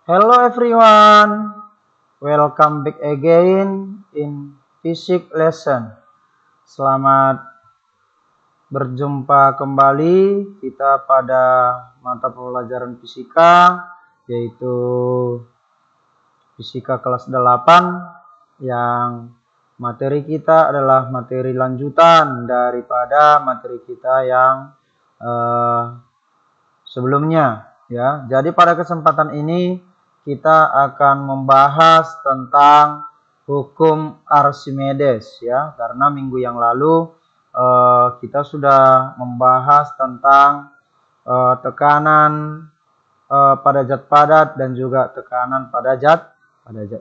Hello everyone, welcome back again in physics lesson. Selamat berjumpa kembali kita pada mata pelajaran fisika, yaitu fisika kelas 8, yang materi kita adalah materi lanjutan daripada materi kita yang sebelumnya, ya. Jadi pada kesempatan ini kita akan membahas tentang hukum Archimedes, ya, karena minggu yang lalu kita sudah membahas tentang tekanan pada zat padat dan juga tekanan pada zat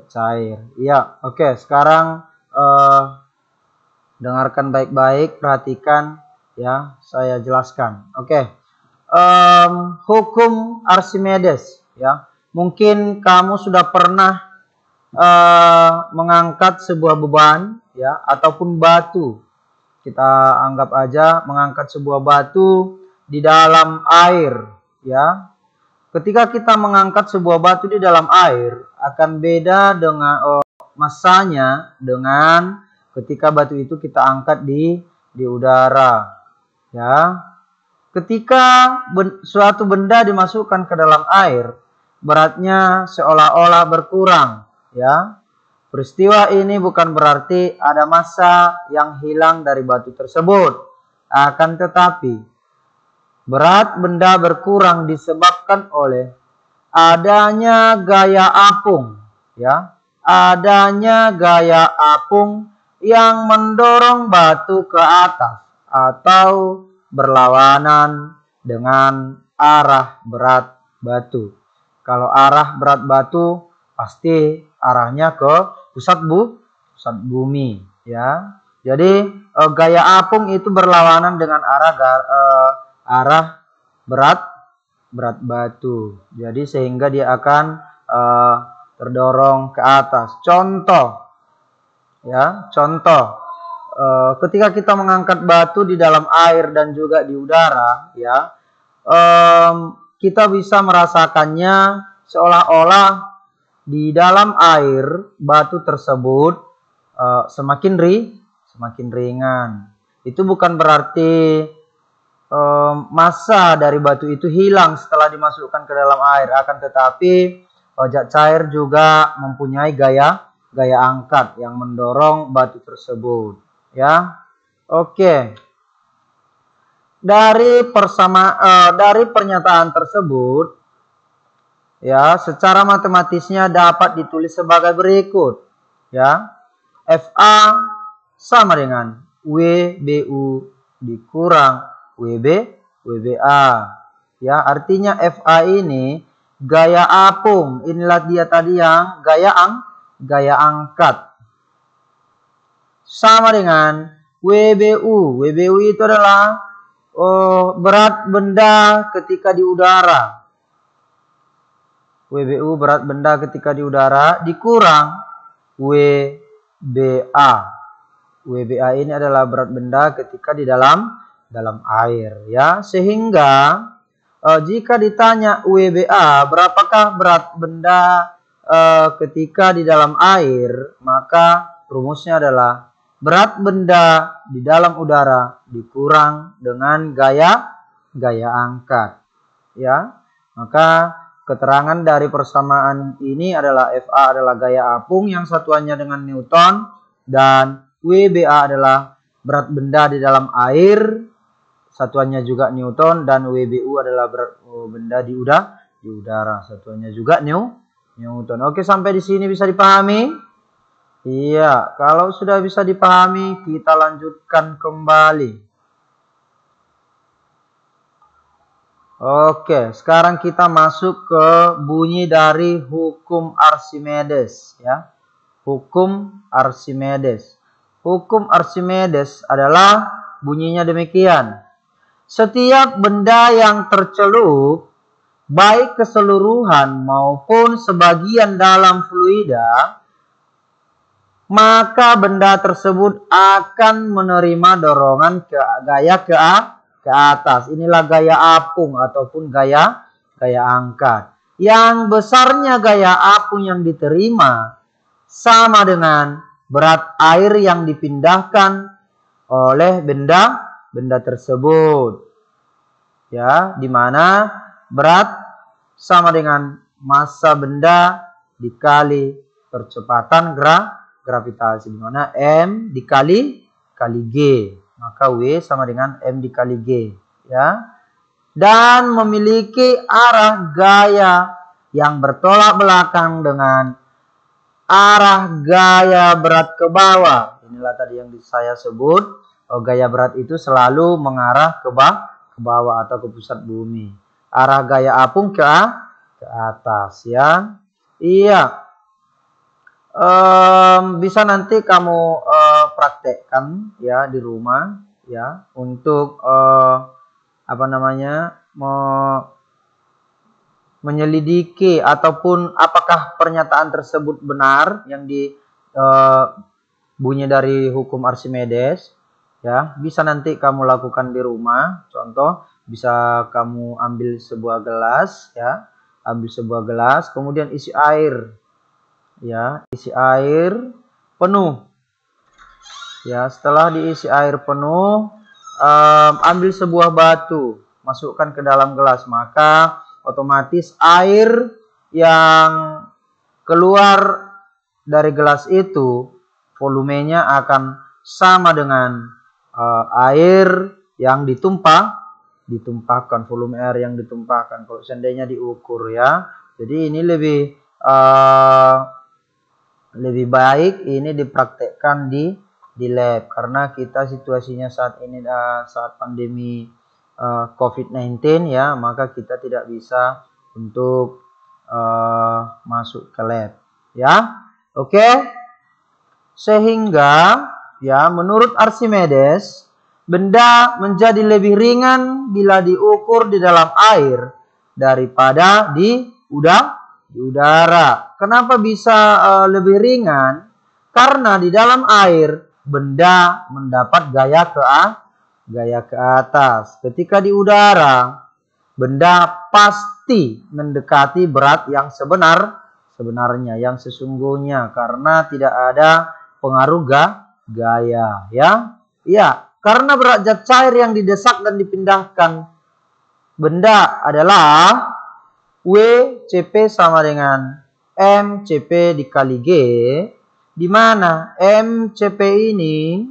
cair. Ya, oke. Sekarang dengarkan baik-baik, perhatikan, ya, saya jelaskan. Oke. Hukum Archimedes, ya. Mungkin kamu sudah pernah mengangkat sebuah beban, ya, ataupun batu. Kita anggap aja mengangkat sebuah batu di dalam air, ya. Ketika kita mengangkat sebuah batu di dalam air, akan beda dengan masanya dengan ketika batu itu kita angkat di udara, ya. Ketika suatu benda dimasukkan ke dalam air, beratnya seolah-olah berkurang, ya. Peristiwa ini bukan berarti ada massa yang hilang dari batu tersebut. Akan tetapi, berat benda berkurang disebabkan oleh adanya gaya apung, ya. Adanya gaya apung yang mendorong batu ke atas atau berlawanan dengan arah berat batu. Kalau arah berat batu pasti arahnya ke pusat bumi, ya. Jadi gaya apung itu berlawanan dengan arah berat batu. Jadi sehingga dia akan terdorong ke atas. Contoh, ya, contoh. Ketika kita mengangkat batu di dalam air dan juga di udara, ya, kita bisa merasakannya seolah-olah di dalam air batu tersebut semakin ringan. Itu bukan berarti massa dari batu itu hilang setelah dimasukkan ke dalam air, akan tetapi zat cair juga mempunyai gaya angkat yang mendorong batu tersebut, ya. Oke. Dari pernyataan tersebut, ya, secara matematisnya dapat ditulis sebagai berikut, ya. FA sama dengan WBU dikurang WBA, ya. Artinya FA ini gaya apung, inilah dia tadi yang gaya angkat, sama dengan WBU. WBU itu adalah berat benda ketika di udara. WBU berat benda ketika di udara dikurang WBA. WBA ini adalah berat benda ketika di dalam air, ya. Sehingga jika ditanya WBA berapakah berat benda ketika di dalam air, maka rumusnya adalah berat benda di dalam udara dikurang dengan gaya angkat, ya. Maka keterangan dari persamaan ini adalah FA adalah gaya apung yang satuannya dengan Newton, dan WBA adalah berat benda di dalam air, satuannya juga Newton, dan WBU adalah berat benda di udara, satuannya juga Newton. Oke, sampai di sini bisa dipahami? Iya, kalau sudah bisa dipahami, kita lanjutkan kembali. Oke, sekarang kita masuk ke bunyi dari hukum Archimedes, ya. Hukum Archimedes. Hukum Archimedes adalah bunyinya demikian. Setiap benda yang tercelup, baik keseluruhan maupun sebagian dalam fluida, maka benda tersebut akan menerima dorongan gaya ke atas. Inilah gaya apung ataupun gaya angkat. yang besarnya gaya apung yang diterima sama dengan berat air yang dipindahkan oleh benda tersebut. Ya, di mana berat sama dengan massa benda dikali percepatan gravitasi, di mana M dikali G, maka W sama dengan M dikali G, ya. Dan memiliki arah gaya yang bertolak belakang dengan arah gaya berat ke bawah. Inilah tadi yang saya sebut, gaya berat itu selalu mengarah ke bawah atau ke pusat bumi. Arah gaya apung ke atas, ya. Iya. Bisa nanti kamu praktekkan ya di rumah, ya, untuk menyelidiki ataupun apakah pernyataan tersebut benar yang bunyi dari hukum Archimedes, ya. Bisa nanti kamu lakukan di rumah. Contoh, bisa kamu ambil sebuah gelas, ya, kemudian isi air, ya, isi air penuh, ya. Setelah diisi air penuh, ambil sebuah batu, masukkan ke dalam gelas, maka otomatis air yang keluar dari gelas itu volumenya akan sama dengan air yang ditumpahkan, volume air yang ditumpahkan kalau seandainya diukur, ya. Jadi ini lebih baik ini dipraktekkan di lab, karena kita situasinya saat ini saat pandemi COVID-19, ya, maka kita tidak bisa untuk masuk ke lab, ya. Oke. Sehingga, ya, menurut Archimedes, benda menjadi lebih ringan bila diukur di dalam air daripada di udara. Kenapa bisa lebih ringan? Karena di dalam air benda mendapat gaya ke atas. Ketika di udara, benda pasti mendekati berat yang sebenarnya, yang sesungguhnya, karena tidak ada pengaruh gaya, ya. Iya, karena berat zat cair yang didesak dan dipindahkan benda adalah W Cp sama dengan M Cp dikali G, di mana M Cp ini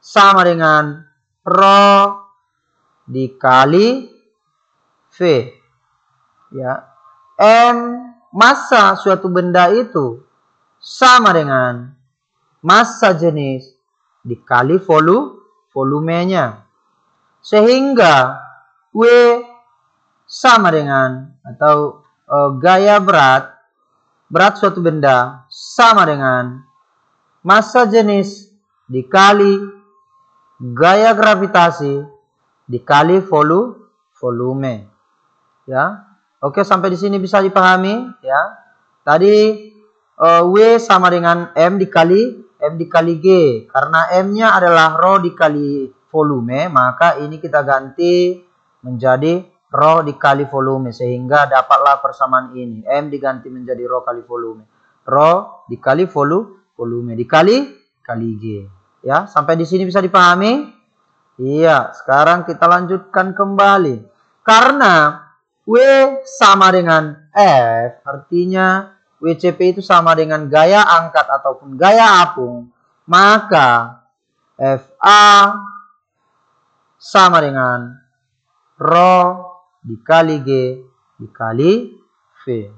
sama dengan Rho dikali V, ya. M massa suatu benda itu sama dengan massa jenis dikali volumenya, sehingga W sama dengan, atau gaya berat suatu benda sama dengan massa jenis dikali gaya gravitasi dikali volume, ya. Oke, sampai di sini bisa dipahami, ya. Tadi W sama dengan M dikali G, karena M-nya adalah Rho dikali volume, maka ini kita ganti menjadi Rho dikali volume, sehingga dapatlah persamaan ini. M diganti menjadi Rho kali volume. Rho dikali volume dikali G. Ya, sampai di sini bisa dipahami? Iya, sekarang kita lanjutkan kembali. Karena W sama dengan F, artinya WCP itu sama dengan gaya angkat ataupun gaya apung, maka FA sama dengan Rho dikali G dikali V,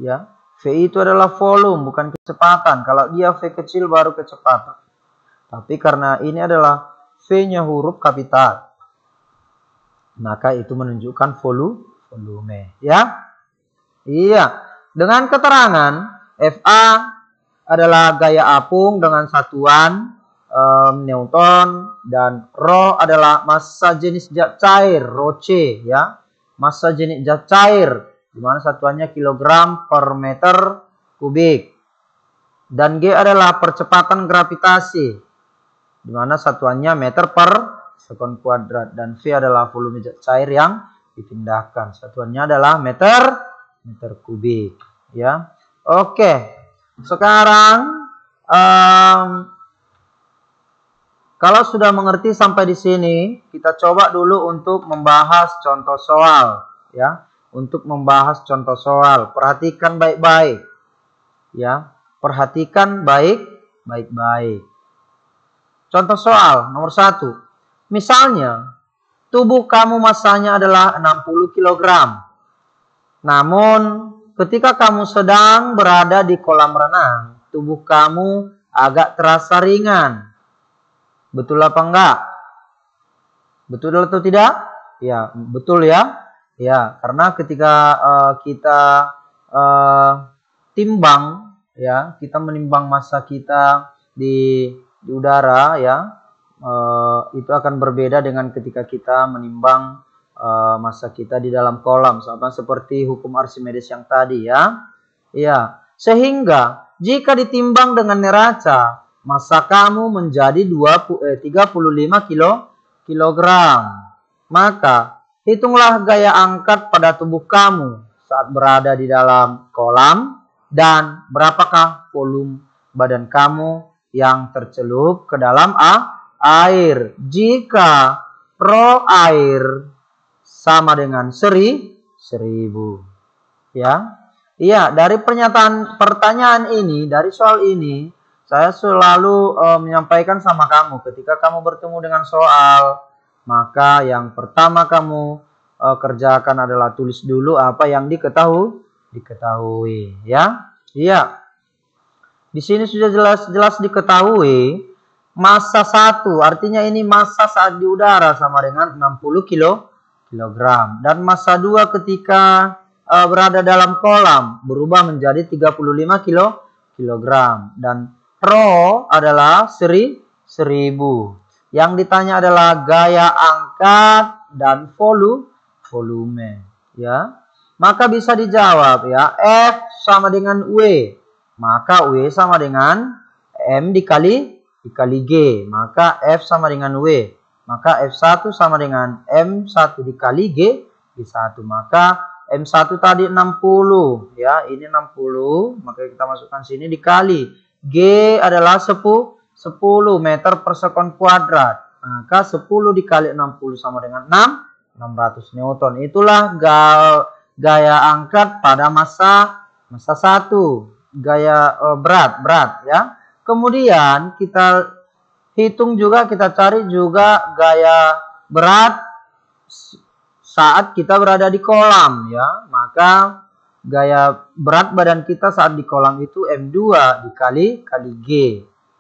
ya. V itu adalah volume, bukan kecepatan. Kalau dia V kecil baru kecepatan. Tapi karena ini adalah V-nya huruf kapital, maka itu menunjukkan volume, ya. Iya. Dengan keterangan FA adalah gaya apung dengan satuan Newton, dan Rho adalah massa jenis zat cair, Rho C, ya. Massa jenis zat cair, di mana satuannya kilogram per meter kubik. Dan G adalah percepatan gravitasi, di mana satuannya meter per sekon kuadrat. Dan V adalah volume zat cair yang dipindahkan. Satuannya adalah meter kubik, ya. Oke. Sekarang kalau sudah mengerti sampai di sini, kita coba dulu untuk membahas contoh soal, ya. Untuk membahas contoh soal, perhatikan baik-baik, ya. Perhatikan baik-baik. Contoh soal nomor 1. Misalnya, tubuh kamu masanya adalah 60 kg. Namun, ketika kamu sedang berada di kolam renang, tubuh kamu agak terasa ringan. Betul apa enggak? Betul atau tidak? Ya, betul ya. Ya, karena ketika kita timbang, ya, kita menimbang massa kita di udara, ya, itu akan berbeda dengan ketika kita menimbang massa kita di dalam kolam, sama seperti hukum Archimedes yang tadi, ya. Ya, sehingga jika ditimbang dengan neraca, massa kamu menjadi 35 kilogram. Maka hitunglah gaya angkat pada tubuh kamu saat berada di dalam kolam dan berapakah volume badan kamu yang tercelup ke dalam air. Jika rho air sama dengan 1000, ya. Iya, dari pertanyaan ini, dari soal ini, saya selalu menyampaikan sama kamu, ketika kamu bertemu dengan soal, maka yang pertama kamu kerjakan adalah tulis dulu apa yang diketahui, ya. Iya. Di sini sudah jelas diketahui massa 1, artinya ini massa saat di udara sama dengan 60 kilogram, dan massa 2 ketika berada dalam kolam berubah menjadi 35 kilogram, dan rho adalah 1000. Yang ditanya adalah gaya angkat dan volume, ya. Maka bisa dijawab, ya, F sama dengan W, maka W sama dengan M dikali G, maka F sama dengan W, maka F1 sama dengan M1 dikali G1, maka M1 tadi 60, ya, ini 60, maka kita masukkan sini dikali G adalah 10 meter per sekon kuadrat, maka 10 dikali 60 sama dengan 600 Newton. Itulah gaya angkat pada massa 1, gaya berat, ya. Kemudian kita hitung juga, kita cari juga gaya berat saat kita berada di kolam, ya. Maka gaya berat badan kita saat di kolam itu M2 dikali G,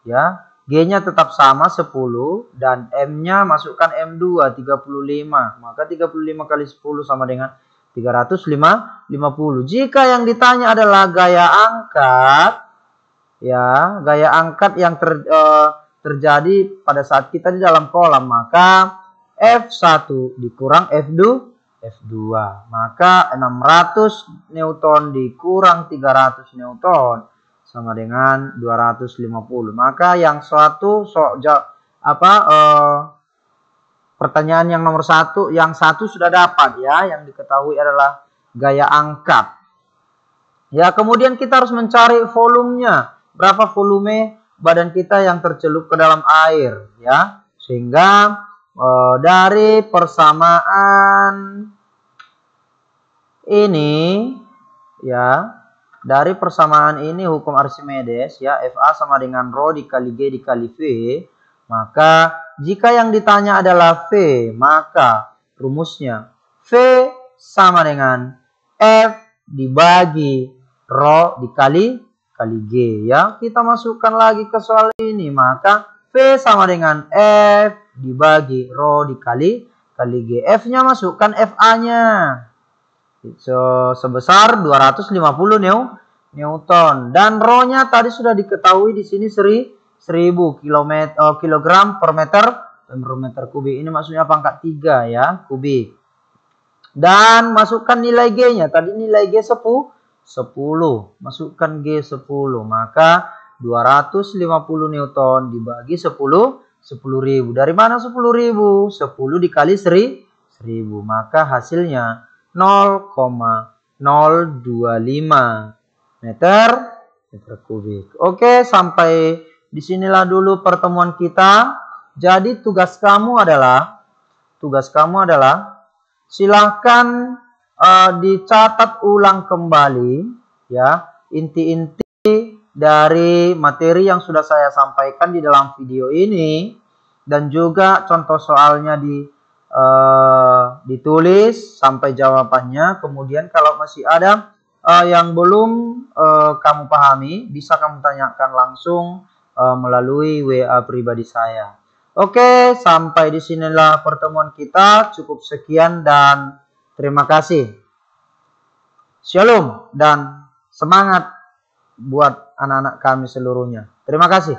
ya. G-nya tetap sama 10 dan M-nya masukkan M2 35. Maka 35 kali 10 sama dengan 350. Jika yang ditanya adalah gaya angkat, ya, gaya angkat yang terjadi pada saat kita di dalam kolam, maka F1 dikurang F2, maka 600 Newton dikurang 300 Newton sama dengan 250. Maka yang pertanyaan yang nomor 1, yang 1 sudah dapat, ya, yang diketahui adalah gaya angkat. Ya, kemudian kita harus mencari volumenya, berapa volume badan kita yang tercelup ke dalam air, ya. Sehingga dari persamaan ini, ya, dari persamaan ini hukum Archimedes, ya, Fa sama dengan rho dikali G dikali V, maka jika yang ditanya adalah V, maka rumusnya V sama dengan F dibagi rho dikali G, ya. Kita masukkan lagi ke soal ini, maka V sama dengan F dibagi rho dikali G. F-nya masukkan Fa-nya. Sebesar 250 Newton. Dan rho-nya tadi sudah diketahui di sini 1000 kilogram per meter kubik. Ini maksudnya pangkat 3, ya, kubik. Dan masukkan nilai G-nya. Tadi nilai G 10. Masukkan G 10. Maka 250 Newton dibagi 10.000. Dari mana 10.000? 10 dikali 1000. 1000. Maka hasilnya 0,025 meter kubik. Oke, sampai disinilah dulu pertemuan kita. Jadi tugas kamu adalah silahkan dicatat ulang kembali ya inti-inti dari materi yang sudah saya sampaikan di dalam video ini, dan juga contoh soalnya ditulis sampai jawabannya. Kemudian kalau masih ada yang belum kamu pahami, bisa kamu tanyakan langsung melalui WA pribadi saya. Oke, sampai disinilah pertemuan kita. Cukup sekian dan terima kasih. Shalom dan semangat buat anak-anak kami seluruhnya. Terima kasih.